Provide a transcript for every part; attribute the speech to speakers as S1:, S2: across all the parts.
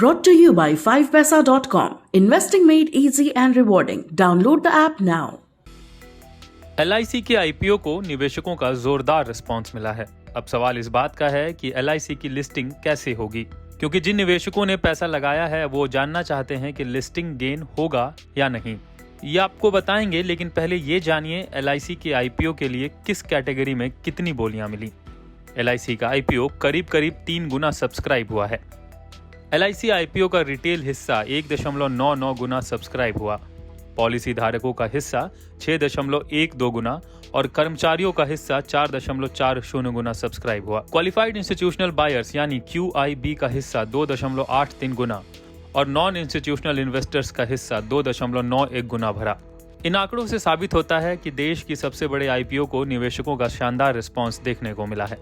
S1: Brought to you by 5paisa.com. Investing made easy and rewarding. Download the app now.
S2: LIC के IPO को निवेशकों का जोरदार response मिला है। अब सवाल इस बात का है कि LIC की लिस्टिंग कैसे होगी, क्योंकि जिन निवेशकों ने पैसा लगाया है वो जानना चाहते हैं कि लिस्टिंग गेन होगा या नहीं। ये आपको बताएंगे, लेकिन पहले ये जानिए LIC के IPO के लिए किस कैटेगरी में कितनी बोलियां मिली। LIC का IPO करीब 3 गुना सब्सक्राइब हुआ है। LIC IPO का रिटेल हिस्सा 1.99 गुना सब्सक्राइब हुआ, पॉलिसी धारकों का हिस्सा 6.12 गुना और कर्मचारियों का हिस्सा 4.40 गुना सब्सक्राइब हुआ। क्वालिफाइड इंस्टीट्यूशनल बायर्स यानी QIB का हिस्सा 2.83 गुना और नॉन इंस्टीट्यूशनल इन्वेस्टर्स का हिस्सा 2.91 गुना भरा। इन आंकड़ों से साबित होता है कि देश की सबसे बड़े IPO को निवेशकों का शानदार रिस्पांस देखने को मिला है।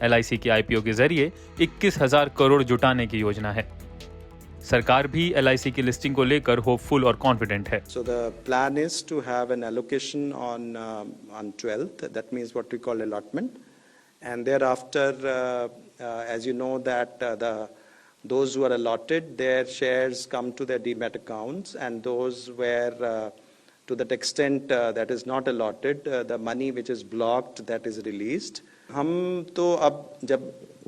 S2: LIC के IPO के जरिए 21,000 करोड़ जुटाने की योजना है। सरकार भी LIC की लिस्टिंग को लेकर होपफुल और कॉन्फिडेंट है।
S3: So the plan is to have an allocation on 12th. That means what we call allotment, and thereafter, as you know that those who are allotted, their shares come to their demat accounts, and those where to that extent that is not allotted, the money which is blocked, that is released. हम तो अब जब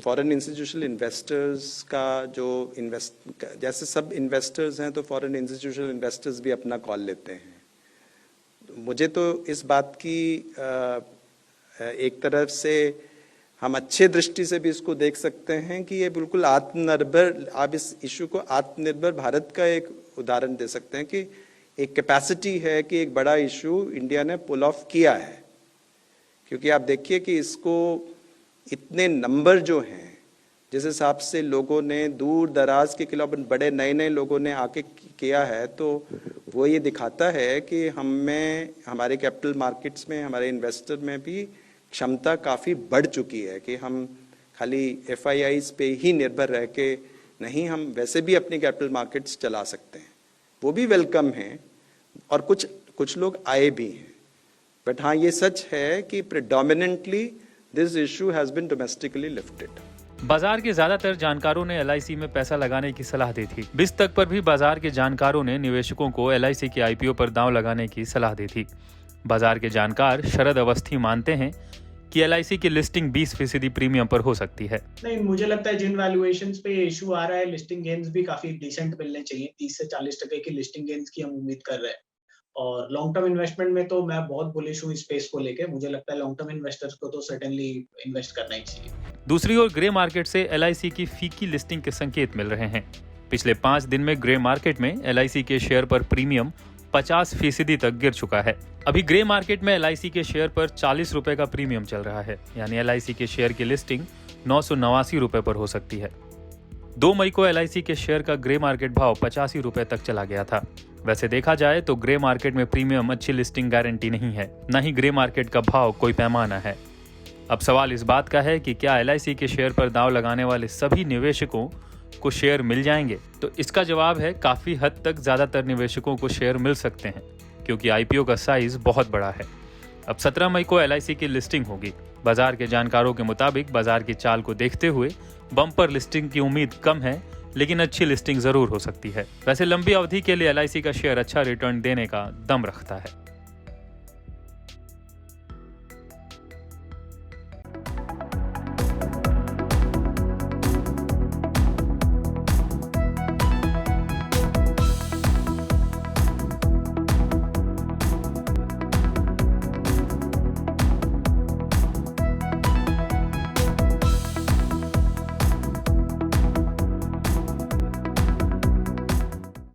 S3: foreign institutional investors का जो जैसे सब investors हैं तो फॉरेन इंस्टीट्यूशनल इन्वेस्टर्स भी अपना कॉल लेते हैं। मुझे तो इस बात की एक तरफ से हम अच्छे दृष्टि से भी इसको देख सकते हैं कि ये बिल्कुल आत्मनिर्भर, आप इस इशू को आत्मनिर्भर भारत का एक उदाहरण दे सकते हैं कि एक कैपेसिटी है कि एक बड़ा इशू इंडिया ने पुल ऑफ किया है। क्योंकि आप देखिए कि इसको इतने नंबर जो हैं, जिस हिसाब से लोगों ने दूर दराज के खिलाफ बड़े नए लोगों ने आके किया है, तो वो ये दिखाता है कि हमारे कैपिटल मार्केट्स में, हमारे इन्वेस्टर में भी क्षमता काफ़ी बढ़ चुकी है कि हम खाली FIIs पे ही निर्भर रह के नहीं, हम वैसे भी अपनी कैपिटल मार्केट्स चला सकते हैं। वो भी वेलकम हैं और कुछ लोग आए भी हैं। बट हाँ, ये सच है कि predominantly this issue has been domestically lifted.
S2: बाजार के ज्यादातर जानकारों ने LIC में पैसा लगाने की सलाह दी थी। 20 तक पर भी बाजार के जानकारों ने निवेशकों को LIC के IPO पर दांव लगाने की सलाह दी थी। बाजार के जानकार शरद अवस्थी मानते हैं कि LIC की लिस्टिंग 20% प्रीमियम पर हो सकती है।
S4: नहीं, मुझे लगता है जिन वैल्यूएशंस पे इशू आ रहा है, लिस्टिंग गेन्स भी काफी डिसेंट मिलने चाहिए। 30 से 40% की लिस्टिंग गेन्स की हम उम्मीद कर रहे हैं। और लॉन्ग टर्म इन्वेस्टमेंट में तो मैं बहुत बुलिश हूँ स्पेस को लेके। मुझे लगता है लॉन्ग टर्म इन्वेस्टर्स को तो सर्टेनली इन्वेस्ट करना ही चाहिए।
S2: दूसरी ओर ग्रे मार्केट से LIC की फीकी लिस्टिंग के संकेत मिल रहे हैं। पिछले 5 दिन में ग्रे मार्केट में LIC के शेयर पर प्रीमियम 50% तक गिर चुका है। अभी ग्रे मार्केट में LIC के शेयर पर 40 रुपए का प्रीमियम चल रहा है, यानी LIC के शेयर की लिस्टिंग 989 रुपए पर हो सकती है। 2 मई को LIC के शेयर का ग्रे मार्केट भाव 85 रुपए तक चला गया था। वैसे देखा जाए तो ग्रे मार्केट में प्रीमियम अच्छी लिस्टिंग गारंटी नहीं है, न ही ग्रे मार्केट का भाव कोई पैमाना है। अब सवाल इस बात का है कि क्या LIC के शेयर पर दांव लगाने वाले सभी निवेशकों को शेयर मिल जाएंगे? तो इसका जवाब है काफी हद तक ज्यादातर निवेशकों को शेयर मिल सकते हैं, क्योंकि IPO का साइज बहुत बड़ा है। अब 17 मई को LIC की लिस्टिंग होगी। बाजार के जानकारों के मुताबिक बाजार की चाल को देखते हुए बम्पर लिस्टिंग की उम्मीद कम है, लेकिन अच्छी लिस्टिंग जरूर हो सकती है। वैसे लंबी अवधि के लिए LIC का शेयर अच्छा रिटर्न देने का दम रखता है।